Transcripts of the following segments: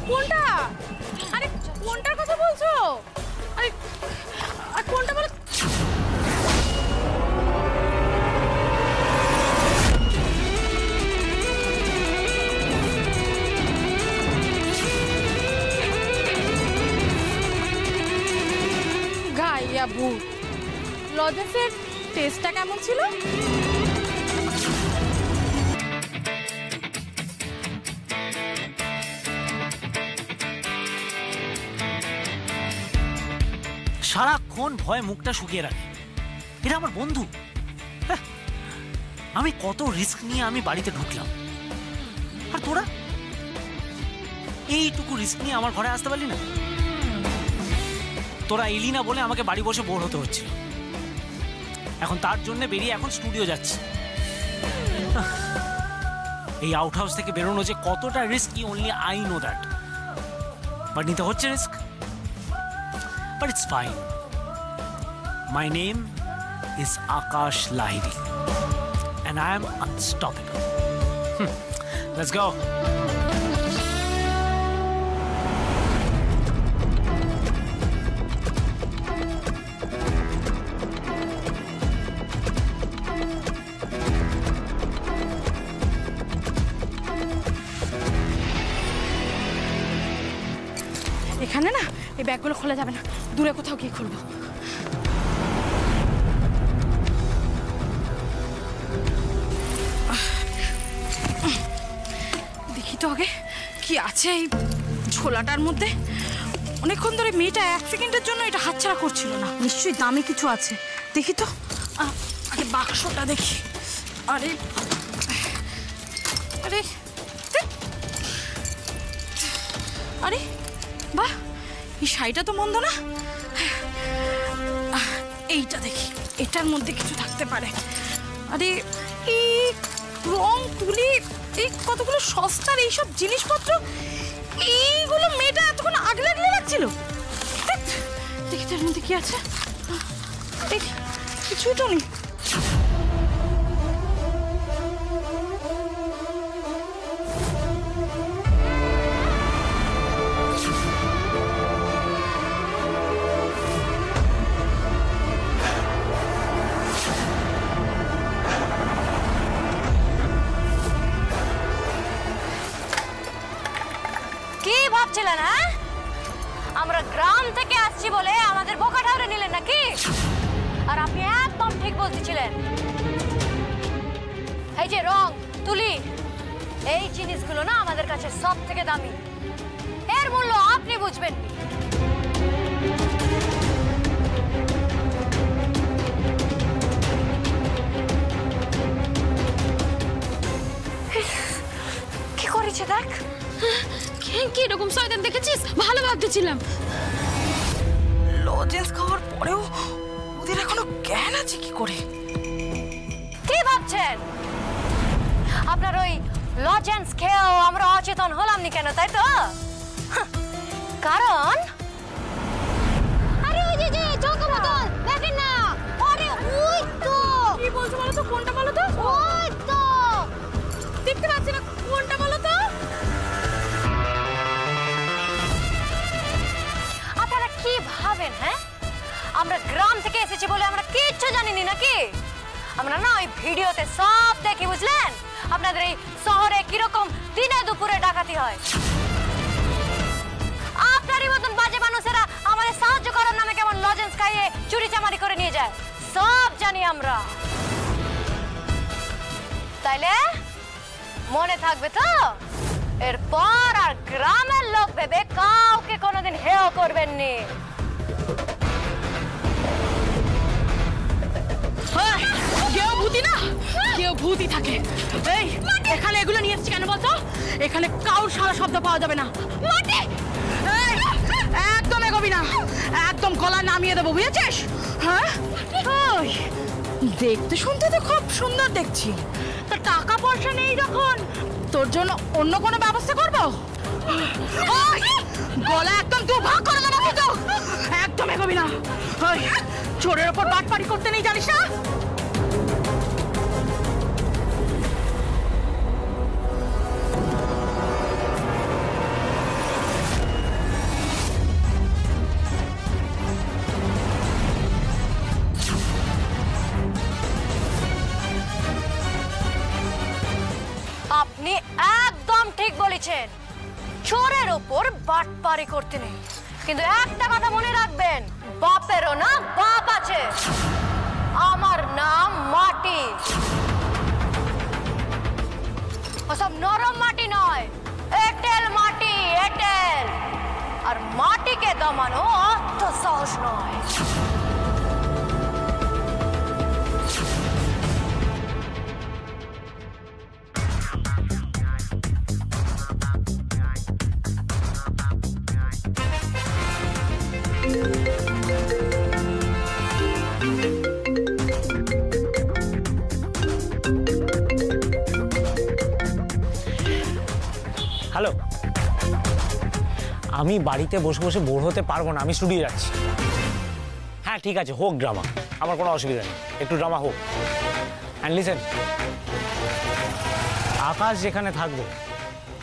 কোনটা? আরে কোনটার কথা বলছো? আরে আর কোনটা বলো? গাইয়া ভূত। লজেন্সের টেস্টটা কেমন ছিল? সারাক্ষণ ভয় মুখটা শুকিয়ে রাখে। এটা আমার বন্ধু। আমি কত রিস্ক নিয়ে আমি বাড়িতে ঢুকলাম, আর তোরা এইটুকু রিস্ক নিয়ে আমার ঘরে আসতে পারলি না। তোরা এলি না বলে আমাকে বাড়ি বসে বোর হতে হচ্ছিল। এখন তার জন্য বেরিয়ে এখন স্টুডিও যাচ্ছি। এই আউট হাউস থেকে বেরোনো যে কতটা risky, only I know that. But নিতে হচ্ছে risk. But it's fine. My name is Akash Lahiri and I am unstoppable. Let's go. এখানে না এই ব্যাগগুলো খোলা যাবে না, দূরে কোথাও গিয়ে খুলবো। দেখি তো আগে কি আছে এই ঝোলাটার মধ্যে। অনেকক্ষণ ধরে মেয়েটা 1 সেকেন্ডের জন্য এটা হাতছাড়া করছিল না। নিশ্চয়ই দামি কিছু আছে, দেখি তো। আগে বাক্সটা দেখি। আরে আরে আরে বাহ, এই শাড়িটা তো মন্দ না। এইটা দেখি, এটার মধ্যে কিছু থাকতে পারে। আরে এই রং তুলি, এই কতগুলো সস্তার এইসব জিনিসপত্র, এইগুলো মেয়েটা এতক্ষণ আগলে আগলে রাখছিল। দেখি তার মধ্যে কি আছে। কিছুই তো নেই। ভাবছিলেন হ্যাঁ আমরা গ্রাম থেকে আসছি বলে আমাদের বোকা ঠাউরে নিলেন নাকি? আর আপনি একদম ঠিক বলতেছিলেন। এই যে রং তুলি, এই জিনিসগুলো না আমাদের কাছে সব থেকে দামি। এর মূল্য আপনি বুঝবেন। কি করেছে দেখ। কি এরকম শয়তান দেখেছিস? ভালো ভাবতেছিলাম। লজেন্স খাওয়ার পরেও ওদের এখনো জ্ঞান আছে কি করে? কি ভাবছেন? আপনার ওই লজেন্স খেয়েও আমরা অচেতন হলাম নি কেন, তাই তো? কারণ আরে ওই যে চৌকা বোতল দেখেন না। আরে ওই তো। কি বলছো বলো তো? কোনটা বলো তো? ওই তো দেখতে পাচ্ছি না, কোনটা বলো তো? আপনারা কি ভাবেন হ্যাঁ আমরা গ্রাম থেকে এসেছি বলে আমরা কিচ্ছু জানিনি নাকি? আমরা না ওই ভিডিওতে সব দেখি, বুঝলেন? আপনাদের এই শহরে কিরকম দিনে দুপুরে ডাকাতি হয়। আপনারই মতন বাজে মানুষেরা আমাদের সাহায্য করার নামে কেমন লজেন্স খাইয়ে চুরি চামারি করে নিয়ে যায়, সব জানি আমরা। তাইলে মনে থাকবে তো? এরপর আর গ্রামের লোক ভেবে কাউকে কোনোদিন হেয় করবেননি। কেউ ভূতি না, কেউ ভূতি থাকে। এই এখানে এগুলো নিয়ে এসছি কেন বলতো? এখানে কাউর সারা শব্দ পাওয়া যাবে না। একদম এগোবি না, একদম গলা নামিয়ে দেবো, বুঝেছিস? হ্যাঁ দেখতে শুনতে তো খুব সুন্দর দেখছি, তা টাকা পয়সা নেই যখন তোর জন্য অন্য কোনো ব্যবস্থা করবো। গলা একদম দুভাগ করে দেবো কিন্তু, একদম এগোবি না। চোরের ওপর বাটপাড়ি করতে নেই, জানিস না? এসেছেন চোরের ওপর বাটপারি করতে নেই, কিন্তু একটা কথা মনে রাখবেন, বাপেরও না বাপ আছে। আমার নাম মাটি, ওসব নরম মাটি নয়, এঁটেল মাটি, এঁটেল। আর মাটিকে দমানো অত সহজ নয়। হ্যালো, আমি বাড়িতে বসে বসে বোর হতে পারবো না, আমি স্টুডিও যাচ্ছি। হ্যাঁ ঠিক আছে, হোক ড্রামা, আমার কোনো অসুবিধা নেই, একটু ড্রামা হোক। অ্যান্ড লিসেন, আকাশ যেখানে থাকবে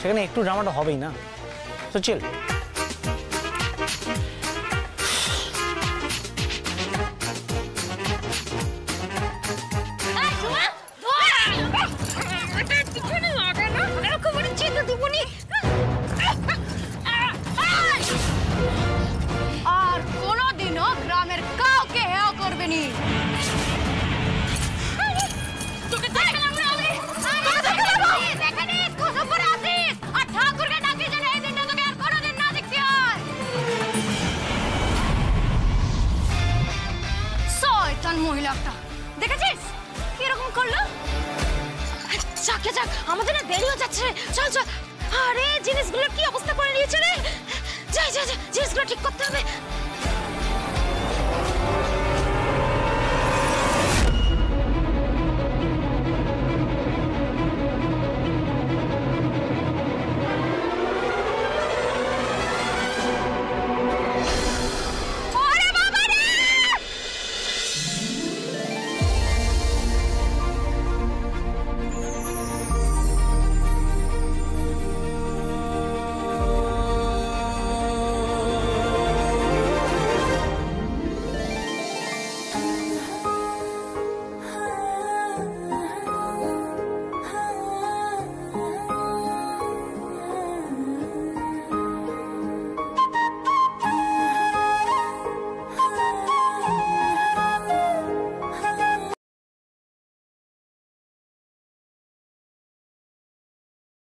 সেখানে একটু ড্রামাটা হবেই না, তো চিল। আর কোনোদিনও গ্রামের কাউকে হেয় করবে নি। মহিলাটা দেখেছিস কিরকম করলো? যাক যাক, আমাদের না দেরি হয়ে যাচ্ছে, চল চল। আরে জিনিসগুলোর কি অবস্থা করে নিয়েছে রে, যাই যাই, জিনিসগুলো ঠিক করতে হবে।